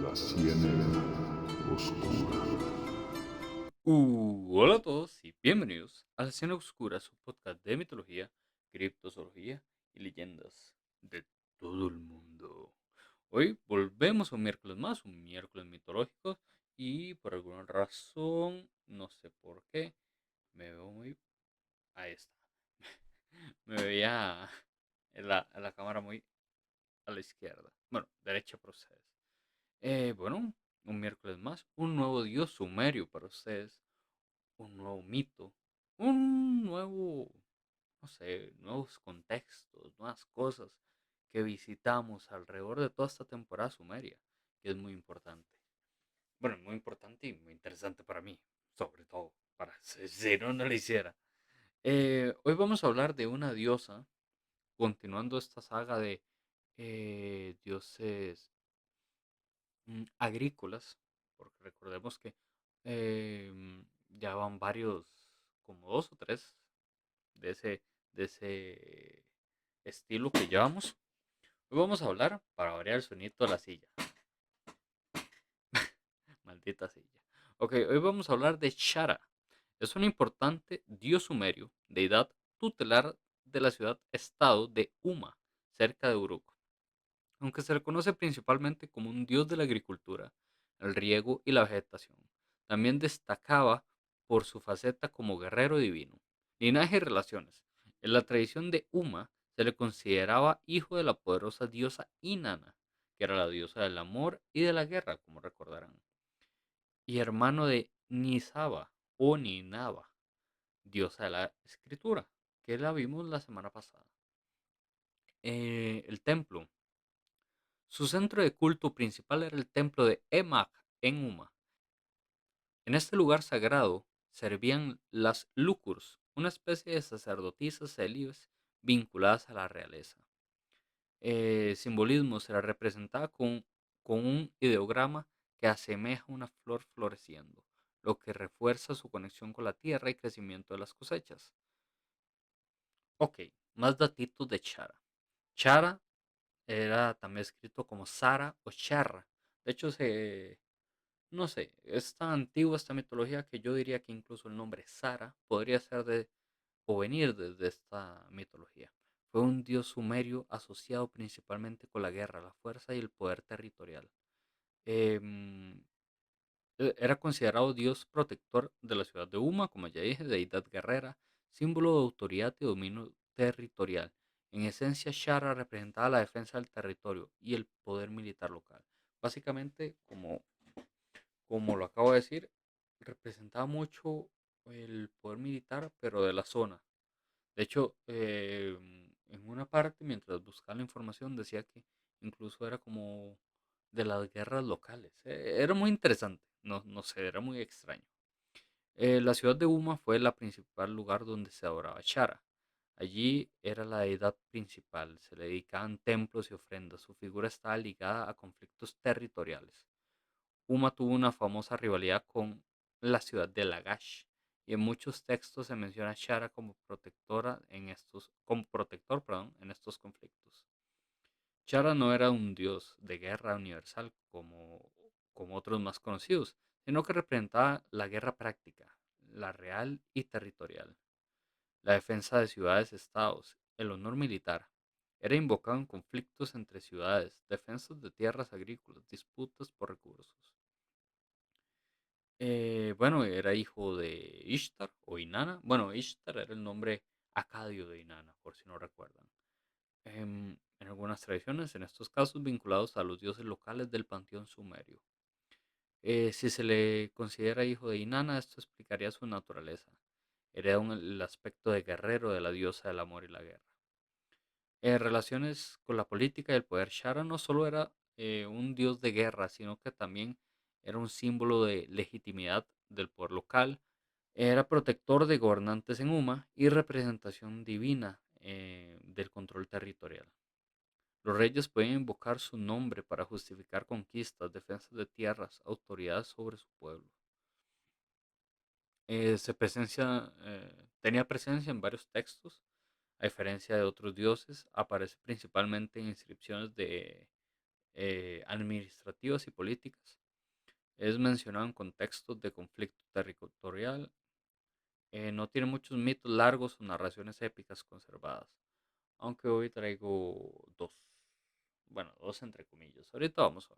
La Ciénaga Oscura. Hola a todos y bienvenidos a La Escena Oscura, su podcast de mitología, criptozoología y leyendas de todo el mundo. Hoy volvemos a un miércoles más, un miércoles mitológico, y por alguna razón, no sé por qué, me veo muy... Ahí está. Me veía en la cámara muy a la izquierda. Bueno, derecha para ustedes. Bueno, un miércoles más, un nuevo dios sumerio para ustedes, un nuevo mito, un nuevo, no sé, nuevos contextos, nuevas cosas que visitamos alrededor de toda esta temporada sumeria, que es muy importante. Bueno, muy importante y muy interesante para mí, sobre todo, para si no, no lo hiciera. Hoy vamos a hablar de una diosa, continuando esta saga de dioses agrícolas, porque recordemos que ya van varios, como dos o tres de ese estilo que llevamos. Hoy vamos a hablar, para variar el sonido de la silla, maldita silla. Ok, hoy vamos a hablar de Shara. Es un importante dios sumerio, deidad tutelar de la ciudad-estado de Uma, cerca de Uruk. Aunque se reconoce principalmente como un dios de la agricultura, el riego y la vegetación, también destacaba por su faceta como guerrero divino. Linaje y relaciones. En la tradición de Uma se le consideraba hijo de la poderosa diosa Inanna, que era la diosa del amor y de la guerra, como recordarán, y hermano de Nisaba o Ninaba, diosa de la escritura, que la vimos la semana pasada. El templo. Su centro de culto principal era el templo de Emak en Uma. En este lugar sagrado servían las Lukurs, una especie de sacerdotisas célibes vinculadas a la realeza. Simbolismo se la representaba con un ideograma que asemeja una flor floreciendo, lo que refuerza su conexión con la tierra y crecimiento de las cosechas. Ok, más datitos de Chara. Chara era también escrito como Sara o Charra. De hecho, no sé, es tan antigua esta mitología que yo diría que incluso el nombre Sara podría ser de o venir desde esta mitología. Fue un dios sumerio asociado principalmente con la guerra, la fuerza y el poder territorial. Em, Era considerado dios protector de la ciudad de Uma, como ya dije, deidad guerrera, símbolo de autoridad y dominio territorial. En esencia, Shara representaba la defensa del territorio y el poder militar local. Básicamente, como lo acabo de decir, representaba mucho el poder militar, pero de la zona. De hecho, en una parte, mientras buscaba la información, decía que incluso era como de las guerras locales. Era muy interesante, no, no sé, era muy extraño. La ciudad de Uma fue el principal lugar donde se adoraba Shara. Allí era la deidad principal, se le dedicaban templos y ofrendas. Su figura estaba ligada a conflictos territoriales. Uma tuvo una famosa rivalidad con la ciudad de Lagash, y en muchos textos se menciona a Shara como como protector, perdón, en estos conflictos. Shara no era un dios de guerra universal como otros más conocidos, sino que representaba la guerra práctica, la real y territorial, la defensa de ciudades-estados, el honor militar. Era invocado en conflictos entre ciudades, defensas de tierras agrícolas, disputas por recursos. Bueno, era hijo de Ishtar o Inanna. Bueno, Ishtar era el nombre acadio de Inanna, por si no recuerdan. En algunas tradiciones, en estos casos vinculados a los dioses locales del panteón sumerio. Si se le considera hijo de Inanna, esto explicaría su naturaleza. Hereda el aspecto de guerrero de la diosa del amor y la guerra. En relaciones con la política y el poder, Shara no solo era un dios de guerra, sino que también era un símbolo de legitimidad del poder local. Era protector de gobernantes en Uma y representación divina del control territorial. Los reyes pueden invocar su nombre para justificar conquistas, defensas de tierras, autoridad sobre su pueblo. Tenía presencia en varios textos, a diferencia de otros dioses, aparece principalmente en inscripciones administrativas y políticas. Es mencionado en contextos de conflicto territorial. No tiene muchos mitos largos o narraciones épicas conservadas, aunque hoy traigo dos. Bueno, dos entre comillas. Ahorita vamos a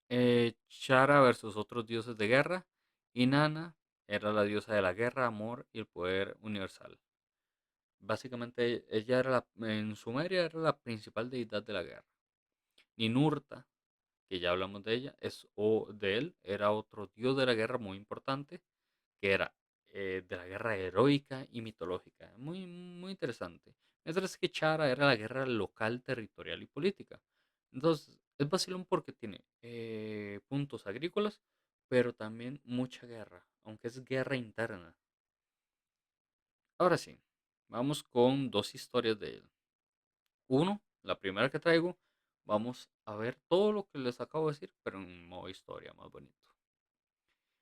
ver. Shara versus otros dioses de guerra. Inanna era la diosa de la guerra, amor y el poder universal. Básicamente ella era en Sumeria era la principal deidad de la guerra. Ninurta, que ya hablamos de ella, o de él, era otro dios de la guerra muy importante, que era de la guerra heroica y mitológica. Muy, muy interesante. Mientras que Chara era la guerra local, territorial y política. Entonces, es vacilón porque tiene puntos agrícolas, pero también mucha guerra, aunque es guerra interna. Ahora sí, vamos con dos historias de él. Uno, la primera que traigo, vamos a ver todo lo que les acabo de decir, pero en modo historia más bonito.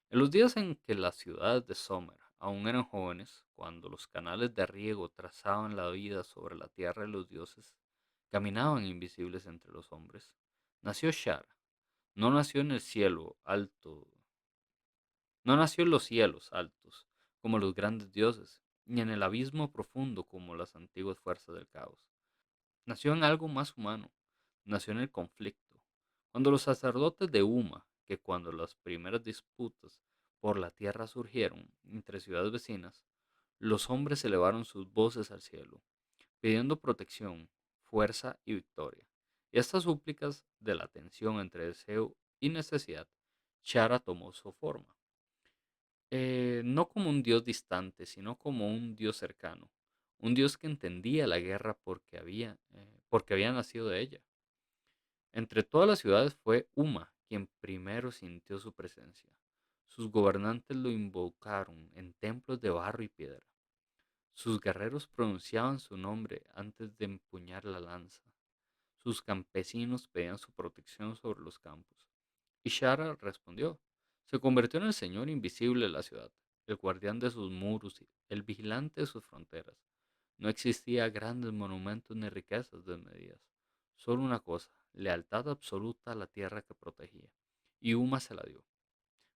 En los días en que las ciudades de Summer aún eran jóvenes, cuando los canales de riego trazaban la vida sobre la tierra de los dioses, caminaban invisibles entre los hombres, nació Shara. No nació en el cielo alto, no nació en los cielos altos, como los grandes dioses, ni en el abismo profundo como las antiguas fuerzas del caos. Nació en algo más humano, nació en el conflicto. Cuando los sacerdotes de Uma, que cuando las primeras disputas por la tierra surgieron entre ciudades vecinas, los hombres elevaron sus voces al cielo, pidiendo protección, fuerza y victoria. Y estas súplicas de la tensión entre deseo y necesidad, Shara tomó su forma. No como un dios distante, sino como un dios cercano, un dios que entendía la guerra porque había nacido de ella. Entre todas las ciudades fue Uma quien primero sintió su presencia. Sus gobernantes lo invocaron en templos de barro y piedra. Sus guerreros pronunciaban su nombre antes de empuñar la lanza. Sus campesinos pedían su protección sobre los campos. Y Shara respondió. Se convirtió en el señor invisible de la ciudad, el guardián de sus muros, el vigilante de sus fronteras. No existía grandes monumentos ni riquezas desmedidas. Solo una cosa, lealtad absoluta a la tierra que protegía. Y Uma se la dio.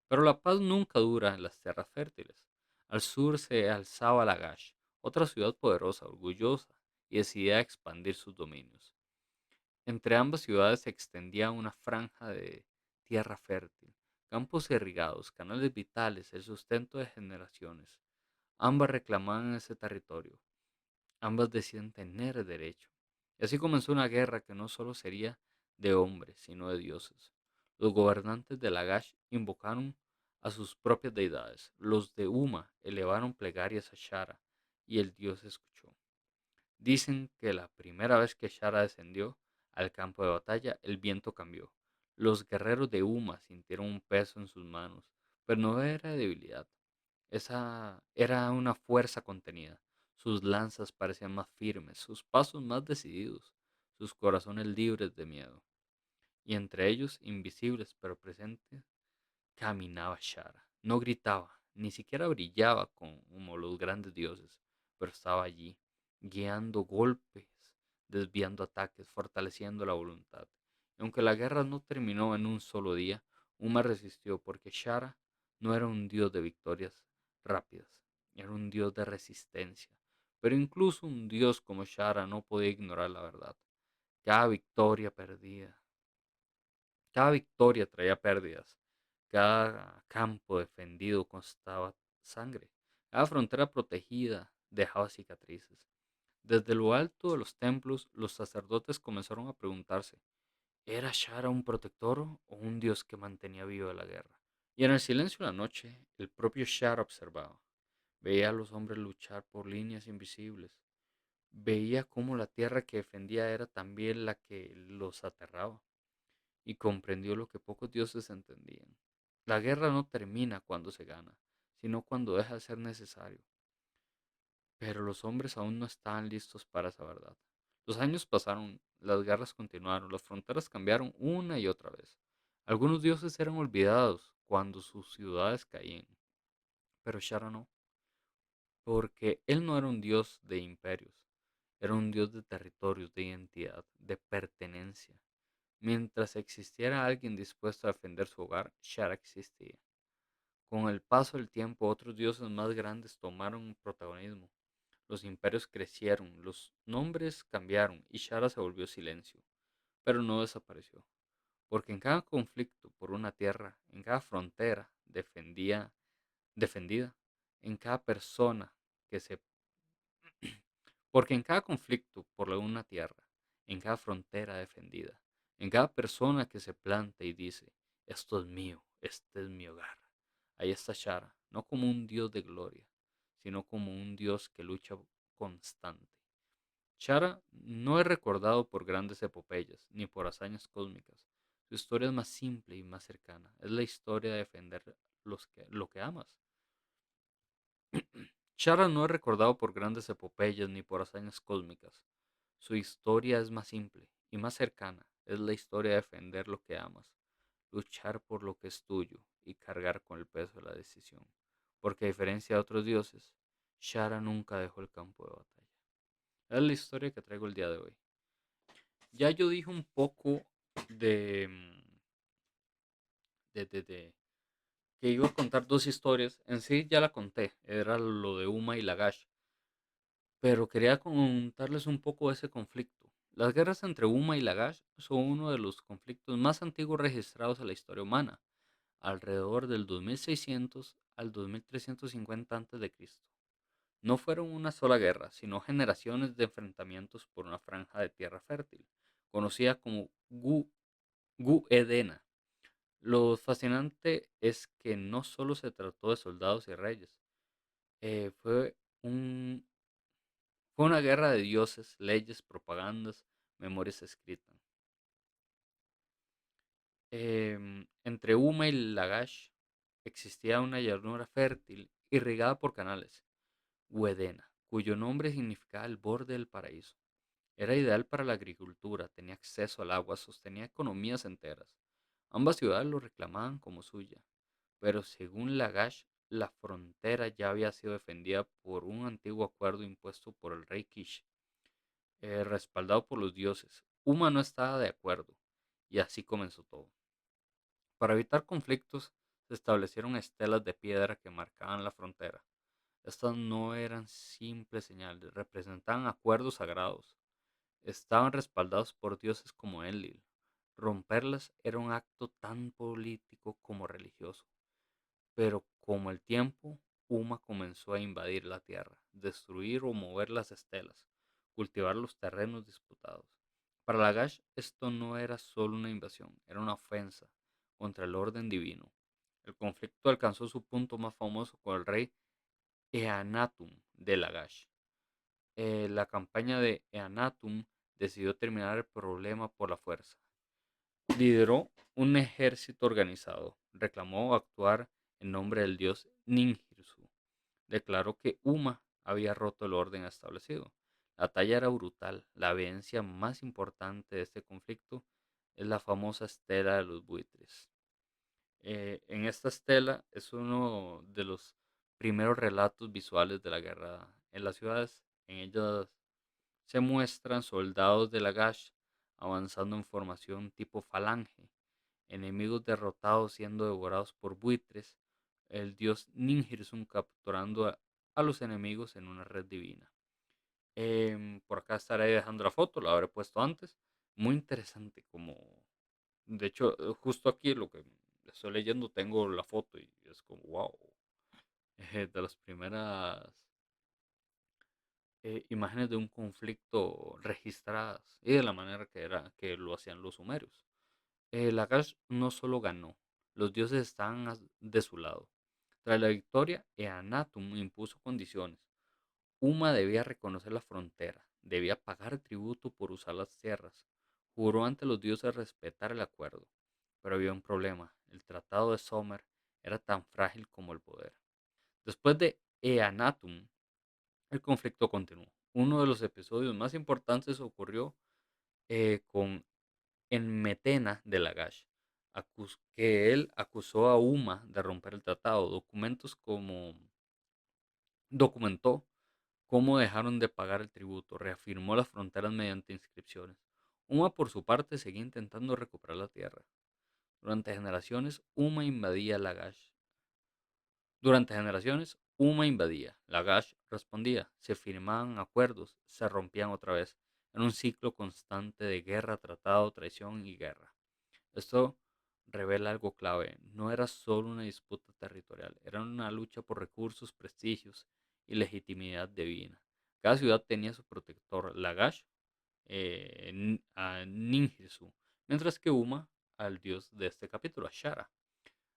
Pero la paz nunca dura en las tierras fértiles. Al sur se alzaba Lagash, otra ciudad poderosa, orgullosa y decidida a expandir sus dominios. Entre ambas ciudades se extendía una franja de tierra fértil, campos irrigados, canales vitales, el sustento de generaciones. Ambas reclamaban ese territorio, ambas decían tener derecho. Y así comenzó una guerra que no solo sería de hombres, sino de dioses. Los gobernantes de Lagash invocaron a sus propias deidades. Los de Uma elevaron plegarias a Shara, y el dios escuchó. Dicen que la primera vez que Shara descendió al campo de batalla, el viento cambió. Los guerreros de Uma sintieron un peso en sus manos, pero no era debilidad. Esa era una fuerza contenida. Sus lanzas parecían más firmes, sus pasos más decididos, sus corazones libres de miedo. Y entre ellos, invisibles pero presentes, caminaba Shara. No gritaba, ni siquiera brillaba como los grandes dioses, pero estaba allí, guiando golpes, desviando ataques, fortaleciendo la voluntad. Y aunque la guerra no terminó en un solo día, Uma resistió porque Shara no era un dios de victorias rápidas, era un dios de resistencia. Pero incluso un dios como Shara no podía ignorar la verdad. Cada victoria perdida cada victoria traía pérdidas, cada campo defendido costaba sangre, cada frontera protegida dejaba cicatrices. Desde lo alto de los templos, los sacerdotes comenzaron a preguntarse, ¿era Shara un protector o un dios que mantenía viva la guerra? Y en el silencio de la noche, el propio Shara observaba. Veía a los hombres luchar por líneas invisibles. Veía cómo la tierra que defendía era también la que los aterraba y comprendió lo que pocos dioses entendían. La guerra no termina cuando se gana, sino cuando deja de ser necesario. Pero los hombres aún no estaban listos para esa verdad. Los años pasaron, las guerras continuaron, las fronteras cambiaron una y otra vez. Algunos dioses eran olvidados cuando sus ciudades caían, pero Shara no, porque él no era un dios de imperios, Era un dios de territorios, de identidad, de pertenencia. Mientras existiera alguien dispuesto a defender su hogar, Shara existía. Con el paso del tiempo, otros dioses más grandes tomaron protagonismo. Los imperios crecieron, los nombres cambiaron y Shara se volvió silencio, pero no desapareció. Porque en cada conflicto por una tierra, en cada frontera defendida, en cada persona que se porque en cada conflicto por una tierra, en cada frontera defendida, en cada persona que se planta y dice, esto es mío, este es mi hogar, ahí está Shara, no como un dios de gloria, sino como un dios que lucha constante. Shara no es recordado por grandes epopeyas ni por hazañas cósmicas. Su historia es más simple y más cercana. Es la historia de defender lo que amas. Shara no es recordado por grandes epopeyas ni por hazañas cósmicas. Su historia es más simple y más cercana. Es la historia de defender lo que amas, luchar por lo que es tuyo y cargar con el peso de la decisión. Porque a diferencia de otros dioses, Shara nunca dejó el campo de batalla. Es la historia que traigo el día de hoy. Ya yo dije un poco de, de que iba a contar dos historias. En sí ya la conté. Era lo de Uma y Lagash. Pero quería contarles un poco de ese conflicto. Las guerras entre Uma y Lagash son uno de los conflictos más antiguos registrados en la historia humana, alrededor del 2600 al 2350 a.C. No fueron una sola guerra, sino generaciones de enfrentamientos por una franja de tierra fértil, conocida como Gu-Edena. Lo fascinante es que no solo se trató de soldados y reyes, eh, fue un, fue una guerra de dioses, leyes, propagandas, memorias escritas. Entre Uma y Lagash existía una llanura fértil irrigada por canales, Wedena, cuyo nombre significaba el borde del paraíso. Era ideal para la agricultura, tenía acceso al agua, sostenía economías enteras. Ambas ciudades lo reclamaban como suya, pero según Lagash, la frontera ya había sido defendida por un antiguo acuerdo impuesto por el rey Kish, respaldado por los dioses. Uma no estaba de acuerdo, y así comenzó todo. Para evitar conflictos, se establecieron estelas de piedra que marcaban la frontera. Estas no eran simples señales, representaban acuerdos sagrados. Estaban respaldados por dioses como Enlil. Romperlas era un acto tan político como religioso. Pero como el tiempo, Uma comenzó a invadir la tierra, destruir o mover las estelas, cultivar los terrenos disputados. Para Lagash esto no era solo una invasión, era una ofensa contra el orden divino. El conflicto alcanzó su punto más famoso con el rey Eanatum de Lagash. La campaña de Eanatum decidió terminar el problema por la fuerza. Lideró un ejército organizado, reclamó actuar en nombre del dios Ninjirsu, declaró que Uma había roto el orden establecido. La batalla era brutal. La evidencia más importante de este conflicto es la famosa estela de los buitres. En esta estela es uno de los primeros relatos visuales de la guerra en las ciudades. En ellas se muestran soldados de Lagash avanzando en formación tipo falange, enemigos derrotados siendo devorados por buitres, el dios Ninjirsun capturando a los enemigos en una red divina. Por acá estaré dejando la foto, la habré puesto antes. Muy interesante, como de hecho, justo aquí lo que estoy leyendo tengo la foto y es como wow. De las primeras imágenes de un conflicto registradas y de la manera que lo hacían los sumerios. Lagash no solo ganó, los dioses estaban de su lado. Tras la victoria, Eanatum impuso condiciones. Uma debía reconocer la frontera, debía pagar tributo por usar las tierras, juró ante los dioses respetar el acuerdo. Pero había un problema, el tratado de Sommer era tan frágil como el poder. Después de Eanatum, el conflicto continuó. Uno de los episodios más importantes ocurrió con Enmetena de Lagash, que él acusó a Uma de romper el tratado. Documentó cómo dejaron de pagar el tributo, reafirmó las fronteras mediante inscripciones. Uma, por su parte, seguía intentando recuperar la tierra. Durante generaciones, Uma invadía Lagash. Durante generaciones, Uma invadía, Lagash respondía, se firmaban acuerdos, se rompían otra vez, en un ciclo constante de guerra, tratado, traición y guerra. Esto revela algo clave, no era solo una disputa territorial, era una lucha por recursos, prestigios y legitimidad divina. Cada ciudad tenía su protector, Lagash, a Ninjitsu, mientras que Uma al dios de este capítulo, a Shara.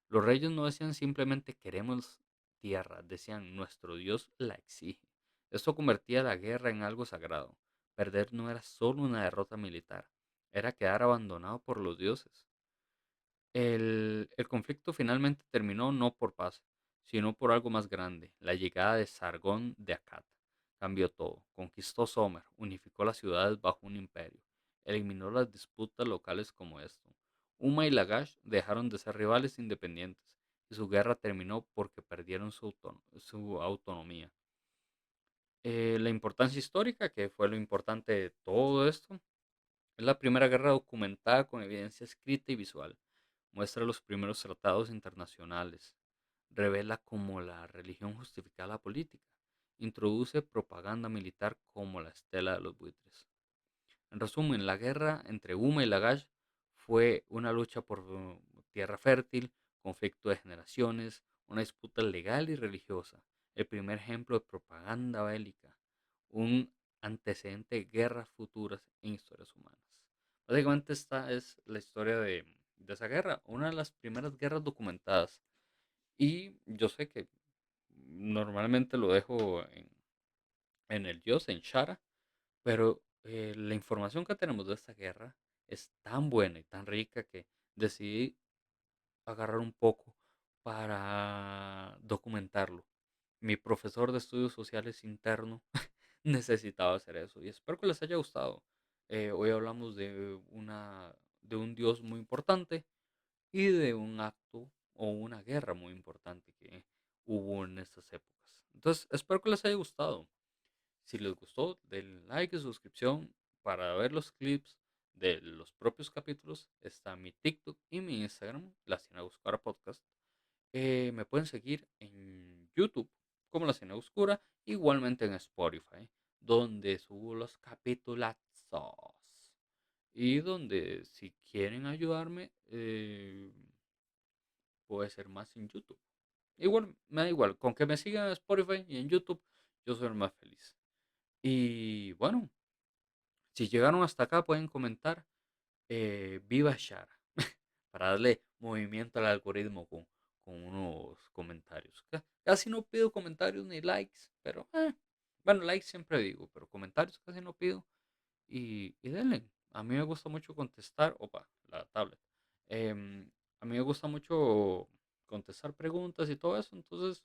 Los reyes no decían simplemente queremos tierra, decían nuestro dios la exige. Esto convertía la guerra en algo sagrado. Perder no era solo una derrota militar, era quedar abandonado por los dioses. El conflicto finalmente terminó no por paz, sino por algo más grande, la llegada de Sargón de Akkad. Cambió todo, conquistó Somer, unificó las ciudades bajo un imperio, eliminó las disputas locales como esto. Uma y Lagash dejaron de ser rivales independientes, y su guerra terminó porque perdieron su autonomía. La importancia histórica, que fue lo importante de todo esto, es la primera guerra documentada con evidencia escrita y visual. Muestra los primeros tratados internacionales. Revela cómo la religión justificaba la política. Introduce propaganda militar como la estela de los buitres. En resumen, la guerra entre Uma y Lagash fue una lucha por tierra fértil, conflicto de generaciones, una disputa legal y religiosa, el primer ejemplo de propaganda bélica, un antecedente de guerras futuras en historias humanas. Básicamente esta es la historia de esa guerra, una de las primeras guerras documentadas. Y yo sé que normalmente lo dejo en el Dios, en Shara, pero la información que tenemos de esta guerra es tan buena y tan rica que decidí agarrar un poco para documentarlo. Mi profesor de estudios sociales interno necesitaba hacer eso y espero que les haya gustado. Hoy hablamos de un dios muy importante y de un acto o una guerra muy importante que hubo en estas épocas. Entonces, espero que les haya gustado. Si les gustó, denle like y suscripción para ver los clips de los propios capítulos. Está mi TikTok y mi Instagram, La Cena Oscura Podcast. Me pueden seguir en YouTube como La Cena Oscura, igualmente en Spotify, donde subo los capitulazos. Y donde si quieren ayudarme, puede ser más en YouTube. Igual, me da igual, con que me sigan en Spotify y en YouTube, yo soy el más feliz. Y bueno, si llegaron hasta acá pueden comentar Viva Shara para darle movimiento al algoritmo con unos comentarios. Casi no pido comentarios ni likes, pero bueno, likes siempre digo, pero comentarios casi no pido. Y denle. A mí me gusta mucho contestar, opa, la tablet. Em, a mí me gusta mucho contestar preguntas y todo eso, entonces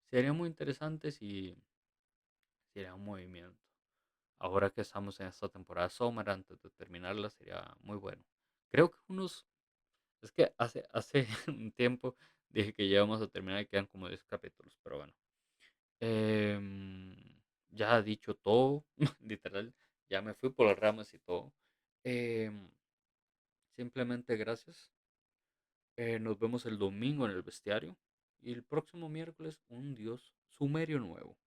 sería muy interesante si era un movimiento. Ahora que estamos en esta temporada Summer, antes de terminarla, sería muy bueno. Creo que es que hace un tiempo dije que ya vamos a terminar y quedan como 10 capítulos, pero bueno. Em, ya dicho todo, literal, ya me fui por las ramas y todo. Em, simplemente gracias. Nos vemos el domingo en el bestiario y el próximo miércoles un dios sumerio nuevo.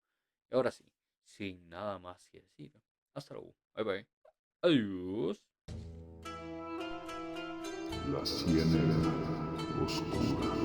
Y ahora sí, sin nada más que decir. Hasta luego. Bye bye. Adiós. La ciénaga oscura.